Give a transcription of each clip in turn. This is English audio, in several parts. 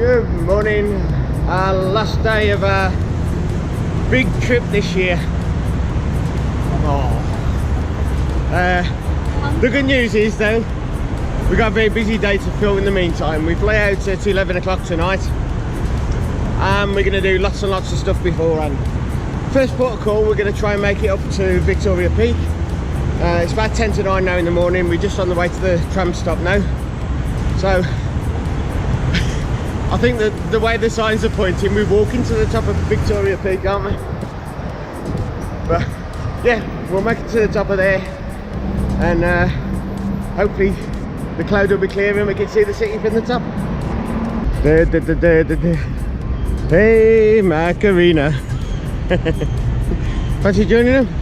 Good morning. Last day of our big trip this year. The good news is though, we've got a very busy day to film in the meantime. We fly out at 11 o'clock tonight and we're going to do lots and lots of stuff beforehand. First port of call, we're going to try and make it up to Victoria Peak. It's about 10 to 9 now in the morning. We're just on the way to the tram stop now. So I think that the way the signs are pointing, we're walking to the top of Victoria Peak, aren't we? But yeah, we'll make it to the top of there, and hopefully the cloud will be clear and we can see the city from the top. Hey Macarena. Fancy joining them?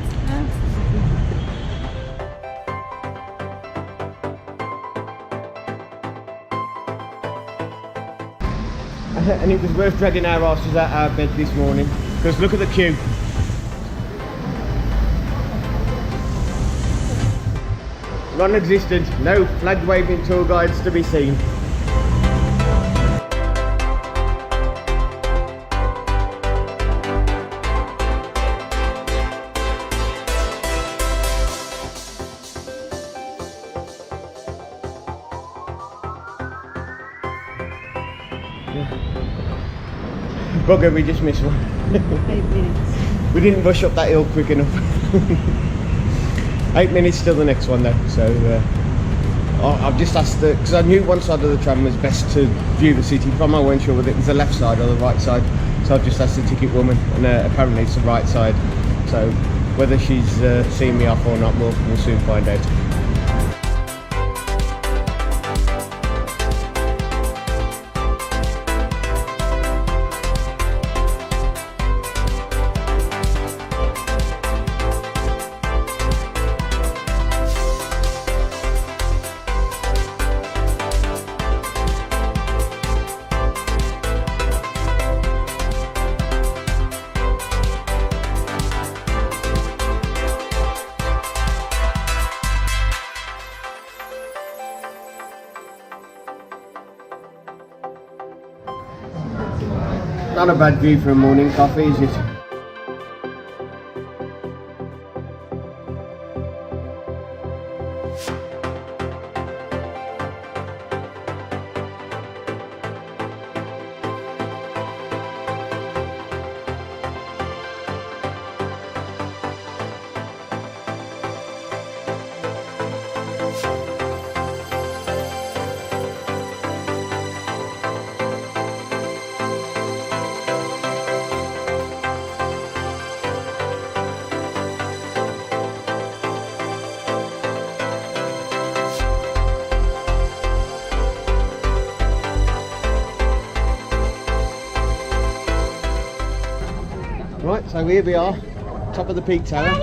And it was worth dragging our asses out our bed this morning, because look at the queue. Non-existent, no flag waving tour guides to be seen. Bugger, we just missed one. 8 minutes. We didn't rush up that hill quick enough. 8 minutes till the next one though, so I've just asked, because I knew one side of the tram was best to view the city from. I wasn't sure whether it was the left side or the right side, so I've just asked the ticket woman, and apparently it's the right side, so whether she's seeing me off or not, we'll soon find out. Not a bad view for a morning coffee, is it? Right, so here we are, top of the peak tower.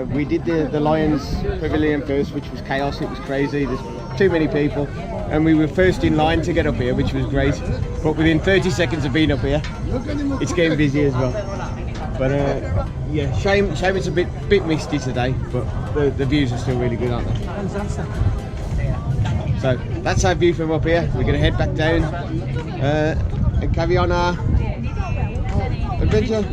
We did the Lions Pavilion first, which was chaos, it was crazy, there's too many people. And we were first in line to get up here, which was great. But within 30 seconds of being up here, it's getting busy as well. But yeah, shame it's a bit misty today, but the views are still really good, aren't they? So that's our view from up here. We're going to head back down and carry on our adventure.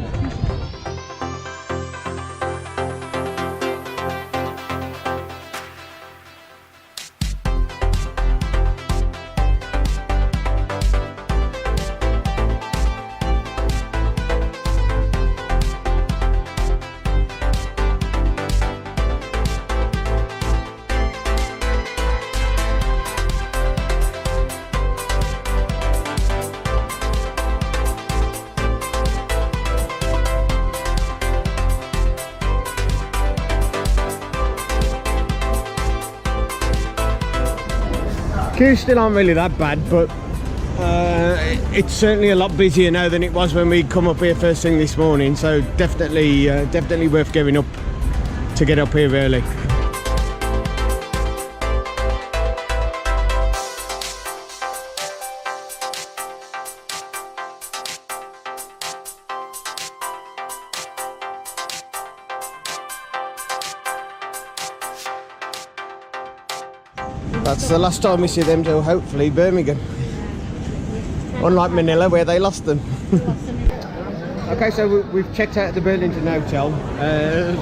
Queues still aren't really that bad, but it's certainly a lot busier now than it was when we come up here first thing this morning, so definitely worth getting up to get up here early. That's the last time we see them till hopefully Birmingham. Unlike Manila, where they lost them. Okay, so we've checked out the Burlington Hotel.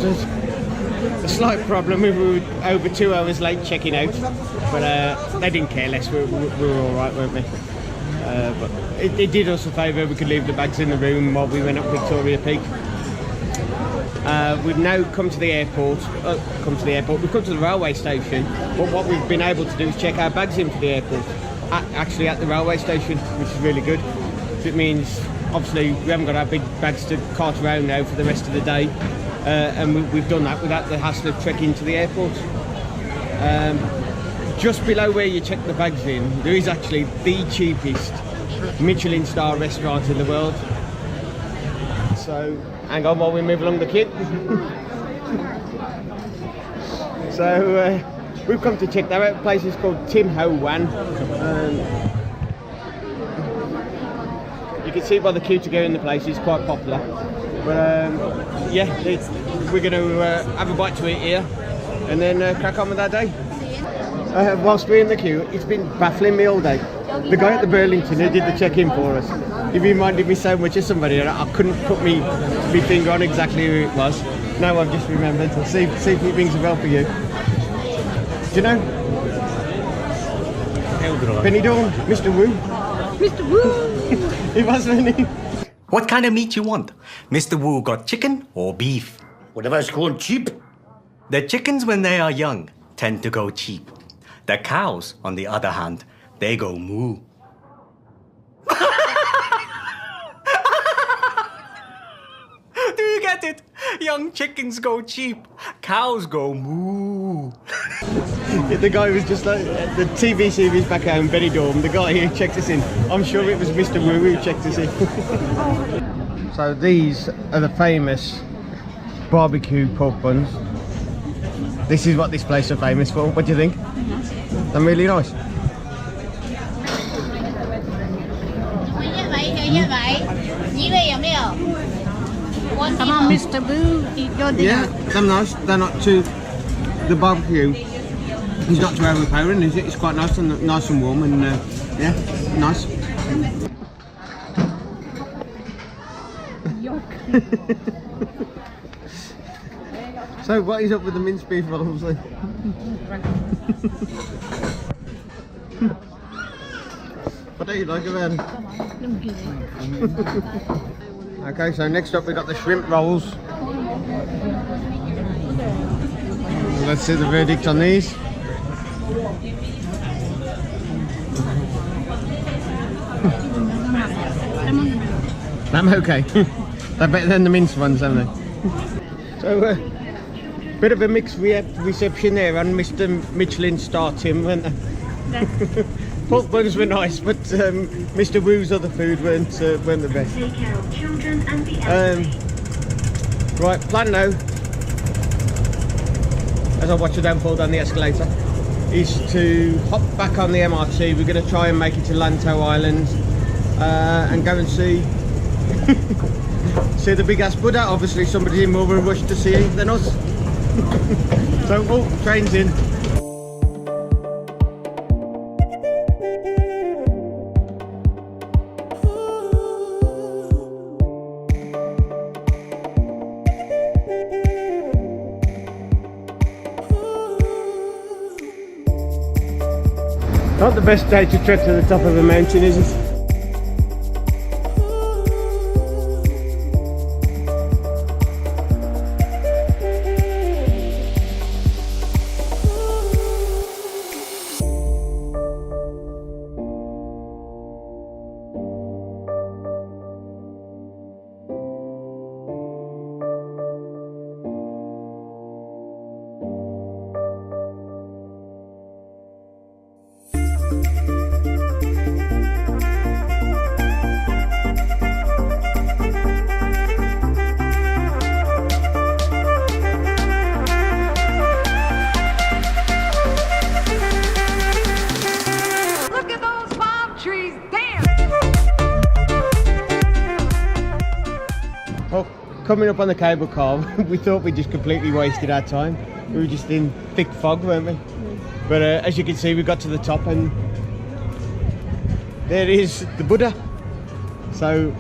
Just a slight problem. We were over 2 hours late checking out, but they didn't care less. We were all right, weren't we? But it did us a favour. We could leave the bags in the room while we went up Victoria Peak. We've now come to the airport. We've come to the railway station. But what we've been able to do is check our bags in for the airport. Actually, at the railway station, which is really good. It means obviously we haven't got our big bags to cart around now for the rest of the day, and we've done that without the hassle of trekking to the airport. Just below where you check the bags in, there is actually the cheapest Michelin star restaurant in the world. So hang on while we move along the queue. So we've come to check that out. The place is called Ho Wan. You can see by the queue to go in the place, it's quite popular. But yeah, we're going to have a bite to eat here and then crack on with our day. Whilst we're in the queue, it's been baffling me all day. The guy at the Burlington who did the check-in for us, he reminded me so much of somebody and I couldn't put me finger on exactly who it was. Now I've just remembered. So see if it rings a bell for you. Do you know? Penny Dawn, Mr. Wu. Mr. Wu! He was, wasn't he? What kind of meat you want? Mr. Wu got chicken or beef? Whatever's going cheap. The chickens, when they are young, tend to go cheap. The cows, on the other hand, they go moo. Do you get it? Young chickens go cheap, cows go moo. The guy was just like the TV series back home, Benny Dorm, the guy who checked us in. I'm sure it was Mr. Wu who checked us in. So these are the famous barbecue pork buns. This is what this place is famous for. What do you think? They're really nice. Come on, Mr. Wu, eat your dinner. Yeah, they're nice. They're not too... The barbecue is not too overpowering, is it? It's quite nice and warm and yeah, nice. So what is up with the minced beef rolls then? What do you like about it? Okay, so next up we got the shrimp rolls. Let's see the verdict on these. I'm okay. They're better than the minced ones, aren't they? So, bit of a mixed reception there on Mr. Michelin star Tim, weren't they? Pork buns were nice, but Mr. Wu's other food weren't the best. Right, plan now, as I watch it downfall down the escalator, is to hop back on the MRT. We're going to try and make it to Lantau Island and go and see see the big ass Buddha. Obviously somebody's in more of a rush to see it than us. So, oh, train's in. Not the best day to trek to the top of a mountain, is it? Coming up on the cable car, we thought we just completely wasted our time. We were just in thick fog, weren't we? But as you can see, we got to the top and there is the Buddha. So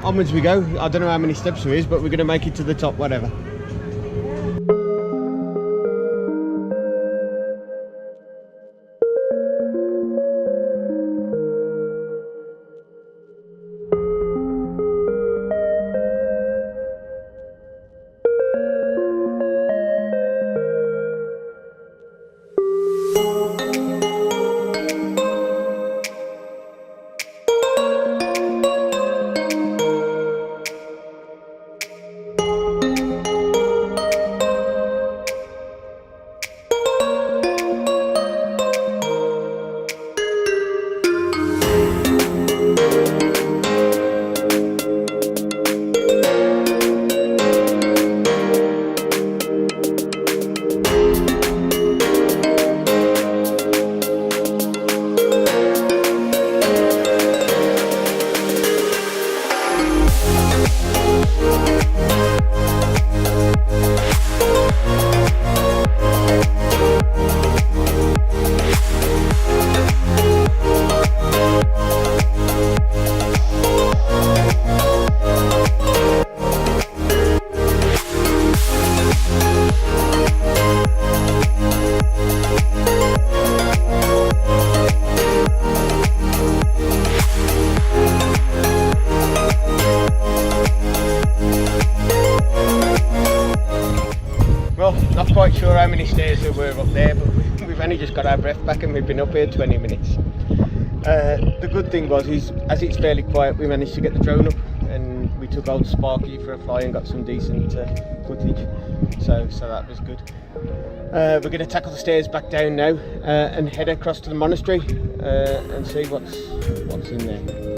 onwards we go. I don't know how many steps there is, but we're going to make it to the top, whatever. Not quite sure how many stairs there were up there, but we've only just got our breath back and we've been up here 20 minutes. The good thing was, as it's fairly quiet, we managed to get the drone up and we took old Sparky for a fly and got some decent footage, so that was good. We're going to tackle the stairs back down now and head across to the monastery and see what's in there.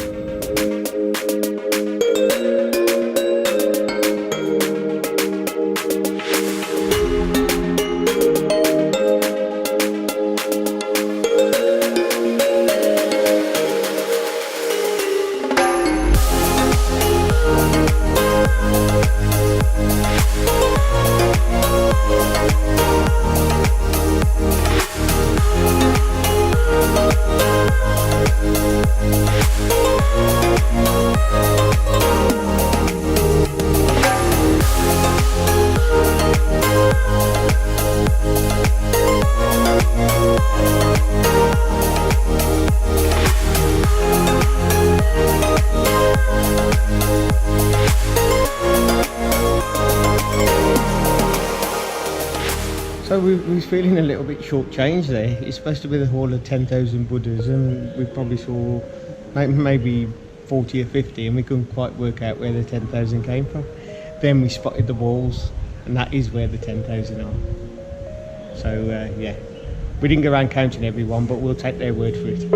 So we was feeling a little bit shortchanged there. It's supposed to be the hall of 10,000 Buddhas, and we probably saw maybe 40 or 50, and we couldn't quite work out where the 10,000 came from. Then we spotted the walls, and that is where the 10,000 are. So yeah, we didn't go around counting everyone, but we'll take their word for it.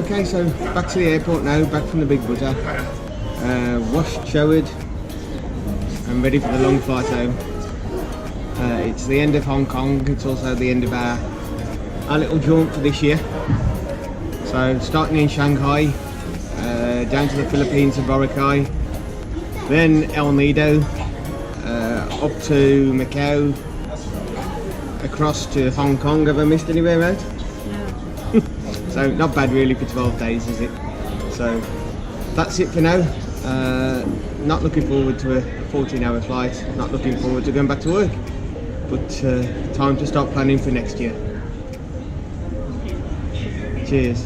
Okay, so back to the airport now, back from the Big Buddha. Washed, showered, and ready for the long flight home. It's the end of Hong Kong, it's also the end of our little jaunt for this year. So starting in Shanghai, down to the Philippines and Boracay, then El Nido, up to Macau, across to Hong Kong. Have I missed anywhere out? So not bad really for 12 days, is it? So that's it for now. Not looking forward to a 14-hour flight, not looking forward to going back to work, but time to start planning for next year. Cheers.